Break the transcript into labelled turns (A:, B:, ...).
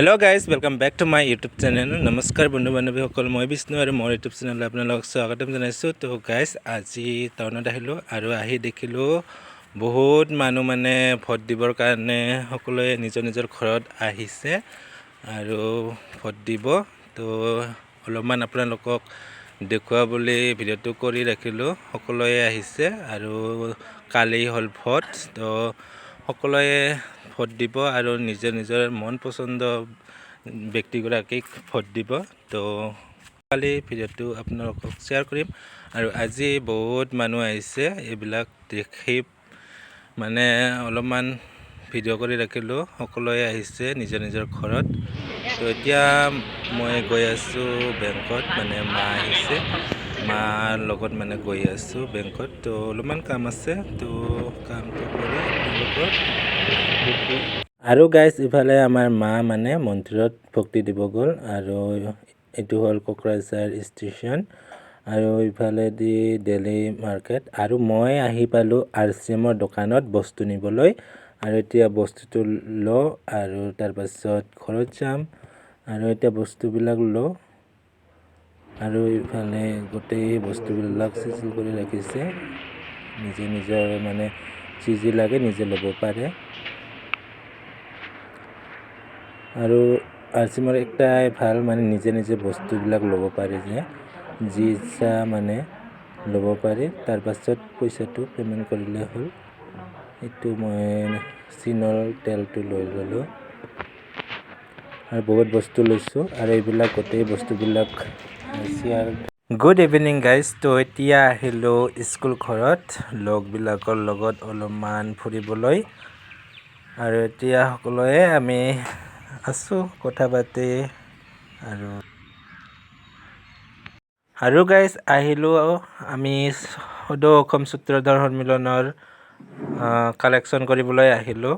A: Hello guys welcome back to my YouTube channel नमस्कार बंधु बान्धवीসকল মই বিষ্ণু আৰু মোৰ ইউটিউব চেনেললৈ আপোনালোকক স্বাগতম জনাইছোঁ। তো গাইজ আজি টাউনত আহিলোঁ আৰু আহি দেখিলোঁ বহুত মানুহ মানে ভোট দিবৰ কাৰণে সকলোৱে নিজৰ নিজৰ ঘৰত আহিছে আৰু ভোট দিব। তো অলপমান আপোনালোকক দেখুৱা বুলি ভিডিঅ'টো কৰি ৰাখিলোঁ। সকলোৱে আহিছে আৰু কালি হ'ল ভোট। তো সকলোৱে ভোট দিব আৰু নিজৰ নিজৰ মন পচন্দ ব্যক্তিগৰাকীক ভোট দিব। তো কালি ভিডিঅ'টো আপোনালোকক শ্বেয়াৰ কৰিম আৰু আজি বহুত মানুহ আহিছে, এইবিলাক দেখি মানে অলপমান ভিডিঅ' কৰি ৰাখিলোঁ। সকলোৱে আহিছে নিজৰ নিজৰ ঘৰত। তো এতিয়া মই গৈ আছোঁ বেংকত, মানে মা আহিছে, মাৰ লগত মানে গৈ আছোঁ বেংকত। তো অলপমান কাম আছে, তো কামটো কৰি আপোনালোকৰ আৰু গাইজ ইফালে আমাৰ মা মানে মন্দিৰত ভক্তি দিব গ'ল আৰু এইটো হ'ল কোকৰাঝাৰ ষ্টেচন আৰু ইফালেদি দিল্লী মাৰ্কেট। আৰু মই আহি পালোঁ RCMৰ দোকানত বস্তু নিবলৈ আৰু এতিয়া বস্তুটো লওঁ আৰু তাৰপাছত ঘৰত যাম আৰু এতিয়া বস্তুবিলাক লওঁ আৰু ইফালে গোটেই বস্তুবিলাক চিজিল কৰি ৰাখিছে, নিজে নিজৰ মানে যি যি লাগে নিজে ল'ব পাৰে। আৰু RCMৰ একটাই ভাল মানে নিজে নিজে বস্তুবিলাক ল'ব পাৰে, যে যি ইচ্ছা মানে ল'ব পাৰে, তাৰপাছত পইচাটো পে'মেণ্ট কৰিলে হ'ল। এইটো মই চিনৰ তেলটো লৈ ল'লোঁ আৰু বহুত বস্তু লৈছোঁ আৰু এইবিলাক গোটেই বস্তুবিলাক শ্বেয়াৰ। Good evening guys. তো এতিয়া আহিলোঁ স্কুল ঘৰত লগবিলাকৰ লগত অলপমান ফুৰিবলৈ আৰু এতিয়া সকলোৱে আমি আছোঁ কথা পাতি আৰু গাইজ আহিলোঁ আমি সদৌ অসম সূত্ৰধৰ সন্মিলনৰ কালেকশ্যন কৰিবলৈ আহিলোঁ।